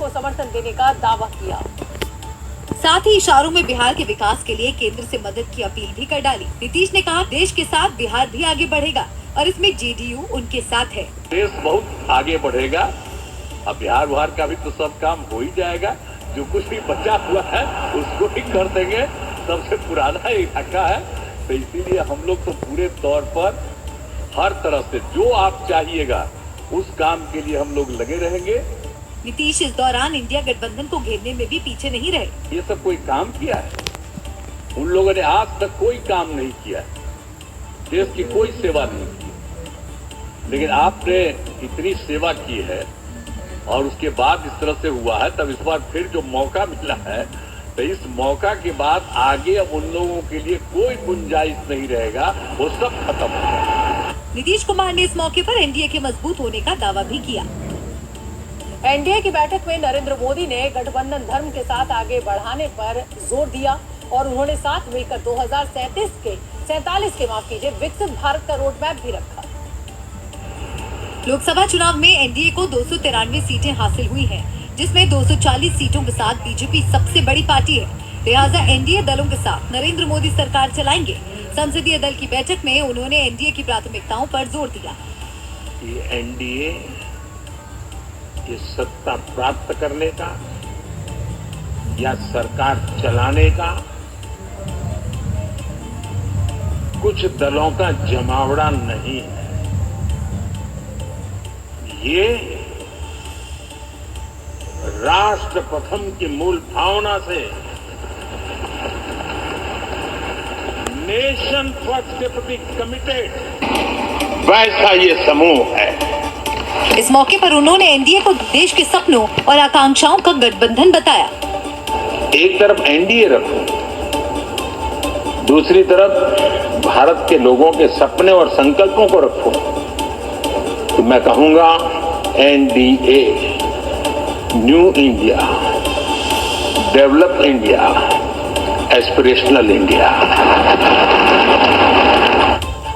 को समर्थन देने का दावा किया। साथ ही इशारों में बिहार के विकास के लिए केंद्र से मदद की अपील भी कर डाली। नीतीश ने कहा देश के साथ बिहार भी आगे बढ़ेगा और इसमें जेडीयू उनके साथ है। देश बहुत आगे बढ़ेगा। अब बिहार का भी तो सब काम हो ही जाएगा। जो कुछ भी बचा हुआ है उसको ही कर देंगे। सबसे पुराना इलाका है, तो इसीलिए हम लोग तो पूरे तौर पर हर तरह से जो आप चाहिएगा उस काम के लिए हम लोग लगे रहेंगे। नीतीश इस दौरान इंडिया गठबंधन को घेरने में भी पीछे नहीं रहे। ये सब कोई काम किया है? उन लोगों ने आज तक कोई काम नहीं किया है, देश की कोई सेवा नहीं की। लेकिन आपने इतनी सेवा की है और उसके बाद इस तरह से हुआ है, तब इस बार फिर जो मौका मिला है, तो इस मौका के बाद आगे अब उन लोगों के लिए कोई गुंजाइश नहीं रहेगा, वो सब खत्म हो जाएगा। नीतीश कुमार ने इस मौके पर एनडीए के मजबूत होने का दावा भी किया। एनडीए की बैठक में नरेंद्र मोदी ने गठबंधन धर्म के साथ आगे बढ़ाने पर जोर दिया और उन्होंने साथ मिलकर 2047 के विकसित भारत का रोड मैप भी रखा। लोकसभा चुनाव में एनडीए को 293 सीटें हासिल हुई हैं, जिसमें 240 सीटों के साथ बीजेपी सबसे बड़ी पार्टी है। लिहाजा एनडीए दलों के साथ नरेंद्र मोदी सरकार चलाएंगे। संसदीय दल की बैठक में उन्होंने एनडीए की प्राथमिकताओं पर जोर दिया। ये एनडीए ये सत्ता प्राप्त करने का या सरकार चलाने का कुछ दलों का जमावड़ा नहीं है। ये राष्ट्र प्रथम की मूल भावना से नेशन फर्स्ट के प्रति कमिटेड वैसा ये समूह है। इस मौके पर उन्होंने एनडीए को देश के सपनों और आकांक्षाओं का गठबंधन बताया। एक तरफ एनडीए रखो, दूसरी तरफ भारत के लोगों के सपने और संकल्पों को रखो, तो मैं कहूंगा NDA, new India, develop India, aspirational India.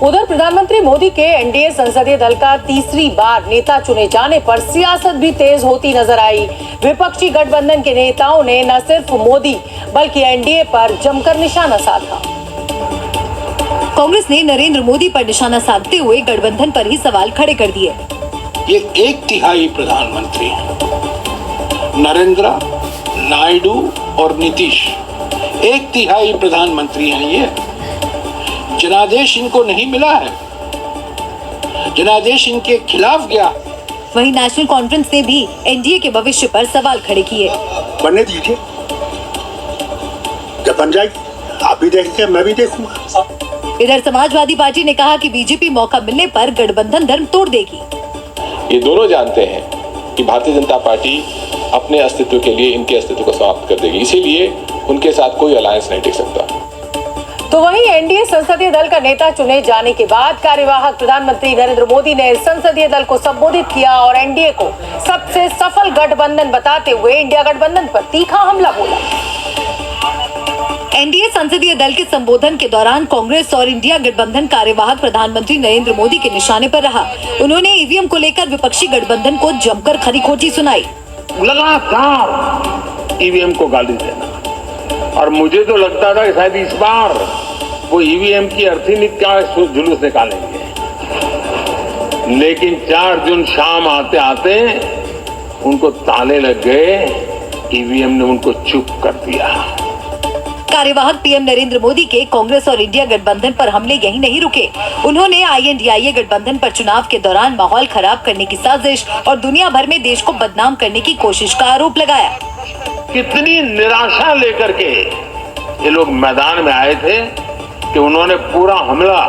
उधर प्रधानमंत्री मोदी के एनडीए संसदीय दल का तीसरी बार नेता चुने जाने पर सियासत भी तेज होती नजर आई। विपक्षी गठबंधन के नेताओं ने न सिर्फ मोदी बल्कि एनडीए पर जमकर निशाना साधा। कांग्रेस ने नरेंद्र मोदी पर निशाना साधते हुए गठबंधन पर ही सवाल खड़े कर दिए। ये 1/3 प्रधानमंत्री नरेंद्र, नायडू और नीतीश 1/3 प्रधानमंत्री हैं। ये जनादेश इनको नहीं मिला है, जनादेश इनके खिलाफ गया। वहीं नेशनल कॉन्फ्रेंस ने भी एनडीए के भविष्य पर सवाल खड़े किए। बनने दीजिए, जब बन जाएगी आप भी देखेंगे, मैं भी देखूंगा। इधर समाजवादी पार्टी ने कहा कि बीजेपी मौका मिलने पर गठबंधन धर्म तोड़ देगी। ये दोनों जानते हैं कि भारतीय जनता पार्टी अपने अस्तित्व के लिए इनके अस्तित्व को समाप्त कर देगी, इसीलिए उनके साथ कोई अलायंस नहीं टिक सकता। तो वहीं एनडीए संसदीय दल का नेता चुने जाने के बाद कार्यवाहक प्रधानमंत्री नरेंद्र मोदी ने संसदीय दल को संबोधित किया और एनडीए को सबसे सफल गठबंधन बताते हुए इंडिया गठबंधन पर तीखा हमला बोला। एनडीए संसदीय दल के संबोधन के दौरान कांग्रेस और इंडिया गठबंधन कार्यवाहक प्रधानमंत्री नरेंद्र मोदी के निशाने पर रहा। उन्होंने ईवीएम को लेकर विपक्षी गठबंधन को जमकर खरी खोटी सुनाई। लगातार ईवीएम को गाली देना, और मुझे तो लगता था कि शायद इस बार वो ईवीएम की अर्थी नीति का जुलूस निकालेंगे, लेकिन 4 जून शाम आते आते उनको ताले लग गए। ईवीएम ने उनको चुप कर दिया। कार्यवाहक पीएम नरेंद्र मोदी के कांग्रेस और इंडिया गठबंधन पर हमले यही नहीं रुके। उन्होंने आईएनडीआईए गठबंधन पर चुनाव के दौरान माहौल खराब करने की साजिश और दुनिया भर में देश को बदनाम करने की कोशिश का आरोप लगाया। कितनी निराशा लेकर के ये लोग मैदान में आए थे कि उन्होंने पूरा हमला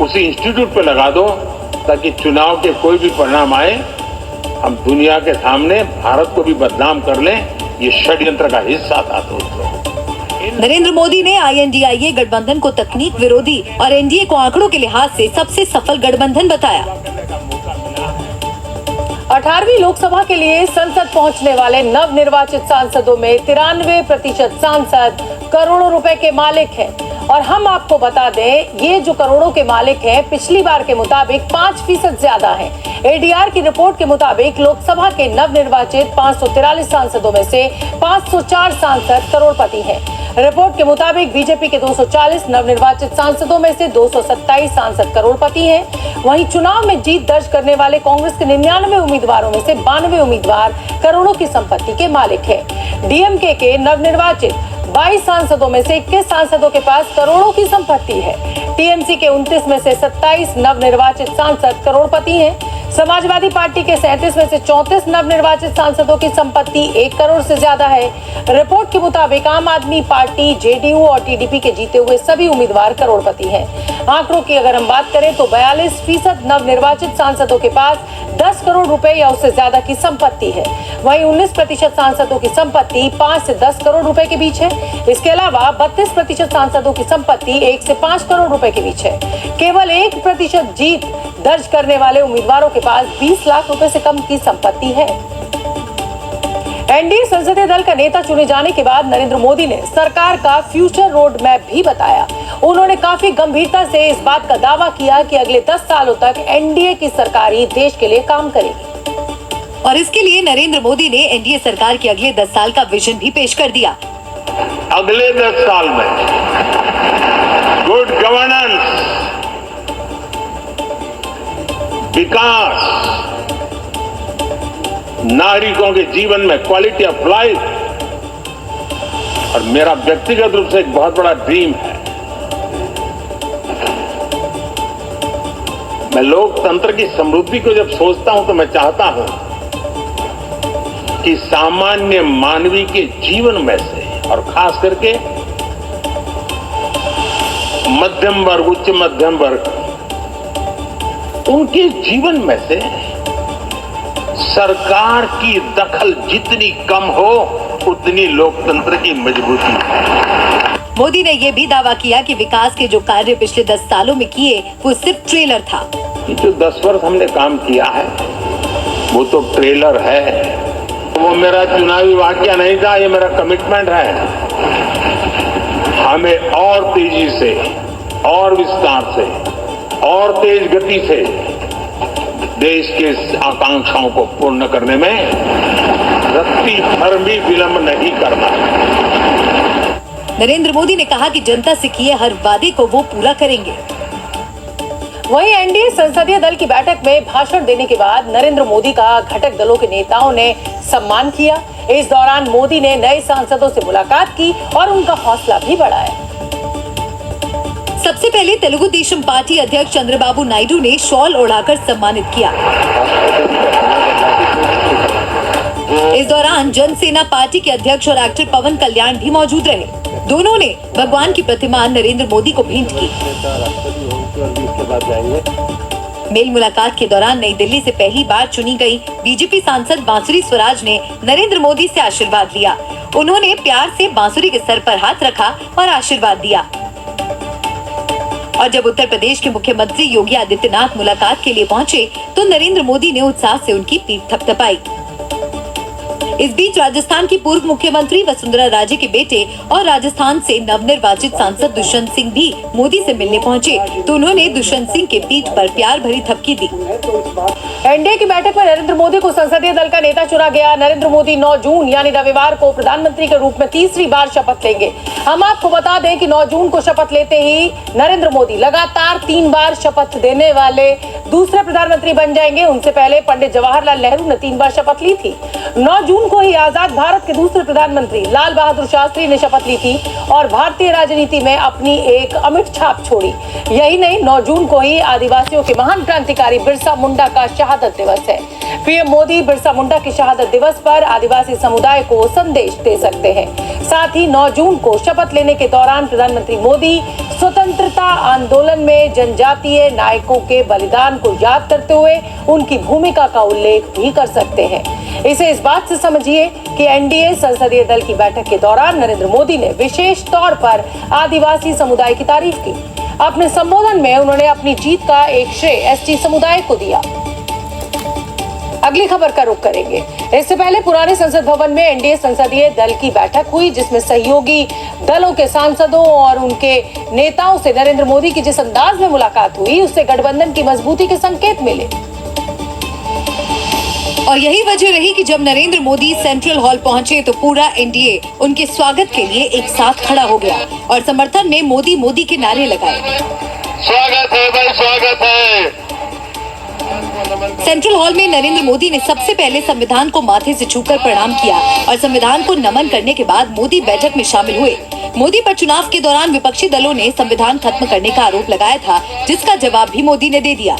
उसी इंस्टीट्यूट पर लगा दो ताकि चुनाव के कोई भी परिणाम आए हम दुनिया के सामने भारत को भी बदनाम कर लें। ये षड्यंत्र का हिस्सा था दोस्तों। नरेंद्र मोदी ने आईएनडीआईए गठबंधन को तकनीक विरोधी और एनडीए को आंकड़ों के लिहाज से सबसे सफल गठबंधन बताया। 18वीं लोकसभा के लिए संसद पहुंचने वाले नव निर्वाचित सांसदों में 93% सांसद करोड़ों रुपए के मालिक हैं। और हम आपको बता दें, ये जो करोड़ों के मालिक हैं पिछली बार के मुताबिक 5% ज्यादा हैं। एडीआर की रिपोर्ट के मुताबिक लोकसभा के नवनिर्वाचित 543 सांसदों में से 504 सांसद करोड़पति हैं। रिपोर्ट के मुताबिक बीजेपी के 240 नवनिर्वाचित सांसदों में से 227 सांसद करोड़पति हैं। वहीं चुनाव में जीत दर्ज करने वाले कांग्रेस के 99 उम्मीदवारों में से 92 उम्मीदवार करोड़ों की संपत्ति के मालिक हैं। डीएमके के नवनिर्वाचित 22 सांसदों में से 21 सांसदों के पास करोड़ों की संपत्ति है। टीएमसी के 29 में से 27 नवनिर्वाचित सांसद करोड़पति हैं। समाजवादी पार्टी के 37 में से 34 नवनिर्वाचित सांसदों की संपत्ति 1 करोड़ से ज्यादा है। रिपोर्ट के मुताबिक आम आदमी पार्टी, जेडीयू और टीडीपी के जीते हुए सभी उम्मीदवार करोड़पति हैं। आंकड़ों की अगर हम बात करें तो 42% नवनिर्वाचित सांसदों के पास 10 करोड़ रुपए या उससे ज्यादा की संपत्ति है। वहीं 19% सांसदों की संपत्ति 5 से 10 करोड़ रुपए के बीच है। इसके अलावा 32% सांसदों की संपत्ति 1 से 5 करोड़ रुपए के बीच है। केवल 1% जीत दर्ज करने वाले उम्मीदवारों के पास 20 लाख रुपए से कम की संपत्ति है। एनडीए संसदीय दल का नेता चुने जाने के बाद नरेंद्र मोदी ने सरकार का फ्यूचर रोड मैप भी बताया। उन्होंने काफी गंभीरता से इस बात का दावा किया कि अगले 10 सालों तक एनडीए की सरकार ही देश के लिए काम करेगी। और इसके लिए नरेंद्र मोदी ने एनडीए सरकार के अगले 10 साल का विजन भी पेश कर दिया। अगले 10 साल में गुड गवर्नेंस, विकास, नागरिकों के जीवन में क्वालिटी ऑफ लाइफ, और मेरा व्यक्तिगत रूप से एक बहुत बड़ा ड्रीम है, मैं लोकतंत्र की समृद्धि को जब सोचता हूं तो मैं चाहता हूं कि सामान्य मानवी के जीवन में से, और खास करके मध्यम वर्ग, उच्च मध्यम वर्ग, उनके जीवन में से सरकार की दखल जितनी कम हो उतनी लोकतंत्र की मजबूती है। मोदी ने यह भी दावा किया कि विकास के जो कार्य पिछले 10 सालों में किए वो सिर्फ ट्रेलर था। ये जो 10 वर्ष हमने काम किया है वो तो ट्रेलर है, वो मेरा चुनावी वाक्य नहीं था, ये मेरा कमिटमेंट है। हमें और तेजी से, और विस्तार से, और तेज गति से देश के आकांक्षाओं को पूर्ण करने में रत्ती भर भी विलंब नहीं करना है। नरेंद्र मोदी ने कहा कि जनता से किए हर वादे को वो पूरा करेंगे। वहीं एनडीए संसदीय दल की बैठक में भाषण देने के बाद नरेंद्र मोदी का घटक दलों के नेताओं ने सम्मान किया। इस दौरान मोदी ने नए सांसदों से मुलाकात की और उनका हौसला भी बढ़ाया। सबसे पहले तेलुगु देशम पार्टी अध्यक्ष चंद्रबाबू नायडू ने शॉल ओढ़ाकर सम्मानित किया। इस दौरान जनसेना पार्टी के अध्यक्ष और एक्टर पवन कल्याण भी मौजूद रहे। दोनों ने भगवान की प्रतिमा नरेंद्र मोदी को भेंट की। मेल मुलाकात के दौरान नई दिल्ली से पहली बार चुनी गई बीजेपी सांसद बांसुरी स्वराज ने नरेंद्र मोदी से आशीर्वाद लिया। उन्होंने प्यार से बांसुरी के सर पर हाथ रखा और आशीर्वाद दिया। और जब उत्तर प्रदेश के मुख्यमंत्री योगी आदित्यनाथ मुलाकात के लिए पहुंचे तो नरेंद्र मोदी ने उत्साह से उनकी पीठ थपथपाई। इस बीच राजस्थान की पूर्व मुख्यमंत्री वसुंधरा राजे के बेटे और राजस्थान से नवनिर्वाचित सांसद दुष्यंत सिंह भी मोदी से मिलने पहुंचे तो उन्होंने दुष्यंत सिंह के पीठ पर प्यार भरी थपकी दी। एनडीए की बैठक में नरेंद्र मोदी को संसदीय दल का नेता चुना गया। नरेंद्र मोदी 9 जून यानी रविवार को प्रधानमंत्री के रूप में तीसरी बार शपथ लेंगे। हम आपको बता दें कि 9 जून को शपथ लेते ही नरेंद्र मोदी लगातार 3 बार शपथ देने वाले दूसरे प्रधानमंत्री बन जाएंगे। उनसे पहले पंडित जवाहरलाल नेहरू ने 3 बार शपथ ली थी। 9 जून को ही आजाद भारत के दूसरे प्रधानमंत्री लाल बहादुर शास्त्री ने शपथ ली थी और भारतीय राजनीति में अपनी एक अमिट छाप छोड़ी। यही नहीं, 9 जून को ही आदिवासियों के महान क्रांतिकारी बिरसा मुंडा का शहादत दिवस है। पीएम मोदी बिरसा मुंडा की शहादत दिवस पर आदिवासी समुदाय को संदेश दे सकते हैं। साथ ही 9 जून को शपथ लेने के दौरान प्रधानमंत्री मोदी स्वतंत्रता आंदोलन में जनजातीय नायकों के बलिदान को याद करते हुए उनकी भूमिका का उल्लेख भी कर सकते हैं। इसे इस बात से समझिए कि एनडीए संसदीय दल की बैठक के दौरान नरेंद्र मोदी ने विशेष तौर पर आदिवासी समुदाय की तारीफ की। अपने संबोधन में उन्होंने अपनी जीत का एक श्रेय एसटी समुदाय को दिया। अगली खबर का रुख करेंगे। इससे पहले पुराने संसद भवन में एनडीए संसदीय दल की बैठक हुई, जिसमें सहयोगी दलों के सांसदों और उनके नेताओं से नरेंद्र मोदी की जिस अंदाज में मुलाकात हुई, उससे गठबंधन की मजबूती के संकेत मिले। और यही वजह रही कि जब नरेंद्र मोदी सेंट्रल हॉल पहुंचे तो पूरा एनडीए उनके स्वागत के लिए एक साथ खड़ा हो गया और समर्थन में मोदी मोदी के नारे लगाए। स्वागत है भाई, स्वागत है। सेंट्रल हॉल में नरेंद्र मोदी ने सबसे पहले संविधान को माथे से छूकर प्रणाम किया और संविधान को नमन करने के बाद मोदी बैठक में शामिल हुए। मोदी पर चुनाव के दौरान विपक्षी दलों ने संविधान खत्म करने का आरोप लगाया था, जिसका जवाब भी मोदी ने दे दिया।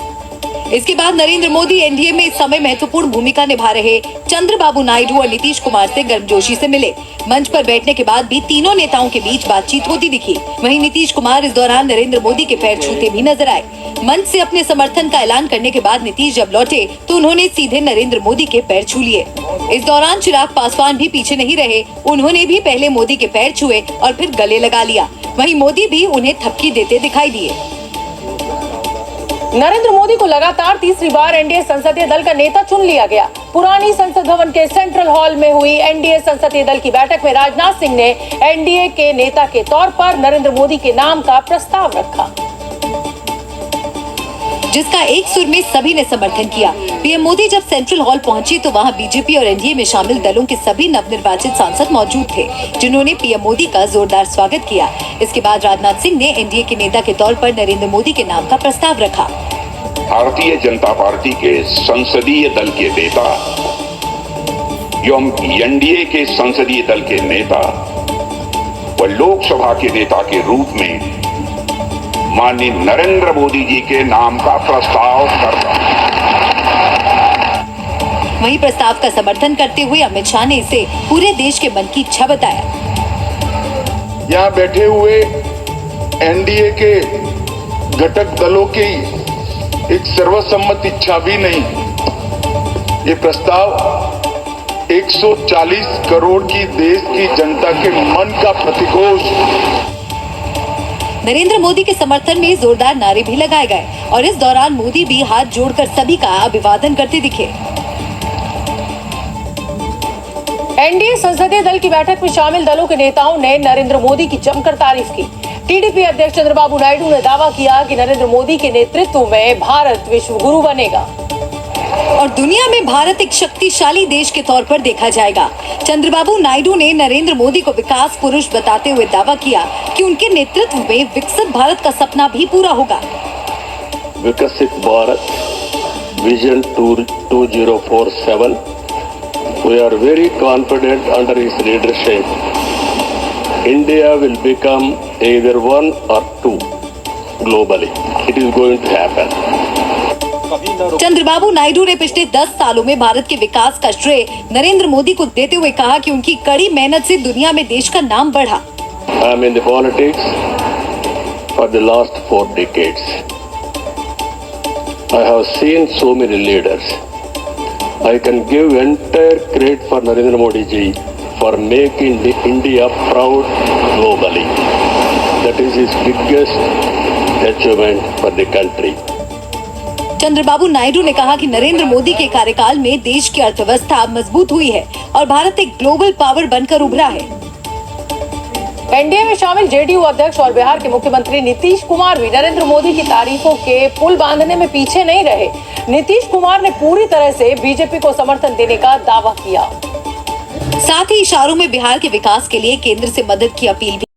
इसके बाद नरेंद्र मोदी एनडीए में इस समय महत्वपूर्ण भूमिका निभा रहे चंद्रबाबू नायडू और नीतीश कुमार से गर्मजोशी से मिले। मंच पर बैठने के बाद भी तीनों नेताओं के बीच बातचीत होती दिखी। वहीं नीतीश कुमार इस दौरान नरेंद्र मोदी के पैर छूते भी नजर आए। मंच से अपने समर्थन का ऐलान करने के बाद नीतीश जब लौटे तो उन्होंने सीधे नरेंद्र मोदी के पैर छू लिए। इस दौरान चिराग पासवान भी पीछे नहीं रहे, उन्होंने भी पहले मोदी के पैर छुए और फिर गले लगा लिया। वहीं मोदी भी उन्हें थपकी देते दिखाई दिए। नरेंद्र मोदी को लगातार तीसरी बार एनडीए संसदीय दल का नेता चुन लिया गया। पुरानी संसद भवन के सेंट्रल हॉल में हुई एनडीए संसदीय दल की बैठक में राजनाथ सिंह ने एनडीए के नेता के तौर पर नरेंद्र मोदी के नाम का प्रस्ताव रखा, जिसका एक सुर में सभी ने समर्थन किया। पीएम मोदी जब सेंट्रल हॉल पहुंचे तो वहां बीजेपी और एनडीए में शामिल दलों के सभी नवनिर्वाचित सांसद मौजूद थे, जिन्होंने पीएम मोदी का जोरदार स्वागत किया। इसके बाद राजनाथ सिंह ने एनडीए के नेता के तौर पर नरेंद्र मोदी के नाम का प्रस्ताव रखा। भारतीय जनता पार्टी के संसदीय दल के नेता एवं एनडीए के संसदीय दल के नेता व लोकसभा के नेता के रूप में माननीय नरेंद्र मोदी जी के नाम का प्रस्ताव करता हूं। वहीं प्रस्ताव का समर्थन करते हुए अमित शाह ने इसे पूरे देश के मन की इच्छा बताया। यहाँ बैठे हुए एनडीए के घटक दलों की एक सर्वसम्मत इच्छा भी नहीं। ये प्रस्ताव 140 करोड़ की देश की जनता के मन का प्रतिघोष। नरेंद्र मोदी के समर्थन में जोरदार नारे भी लगाए गए और इस दौरान मोदी भी हाथ जोड़कर सभी का अभिवादन करते दिखे। एनडीए संसदीय दल की बैठक में शामिल दलों के नेताओं ने नरेंद्र मोदी की जमकर तारीफ की। टीडीपी अध्यक्ष चंद्रबाबू नायडू ने दावा किया कि नरेंद्र मोदी के नेतृत्व में भारत विश्व गुरु बनेगा और दुनिया में भारत एक शक्तिशाली देश के तौर पर देखा जाएगा। चंद्रबाबू नायडू ने नरेंद्र मोदी को विकास पुरुष बताते हुए दावा किया कि उनके नेतृत्व में विकसित भारत का सपना भी पूरा होगा। विकसित Bharat vision 2047, we are very confident under his leadership India will become either one or two globally. It is going to happen. Chandrababu Naidu ने पिछले 10 सालों में भारत के विकास का श्रेय नरेंद्र मोदी को देते हुए कहा कि उनकी कड़ी मेहनत से दुनिया में देश का नाम बढ़ा। I am in the politics for the last 4 decades. I have seen so many leaders. I can give entire credit for Narendra Modi ji for making India proud globally. That is his biggest achievement for the country. Chandrababu Naidu ने कहा कि नरेंद्र मोदी के कार्यकाल में देश की अर्थव्यवस्था मजबूत हुई है और भारत एक ग्लोबल पावर बनकर उभरा है। एनडीए में शामिल जेडीयू अध्यक्ष और बिहार के मुख्यमंत्री नीतीश कुमार भी नरेंद्र मोदी की तारीफों के पुल बांधने में पीछे नहीं रहे। नीतीश कुमार ने पूरी तरह से बीजेपी को समर्थन देने का दावा किया। साथ ही इशारों में बिहार के विकास के लिए केंद्र से मदद की अपील भी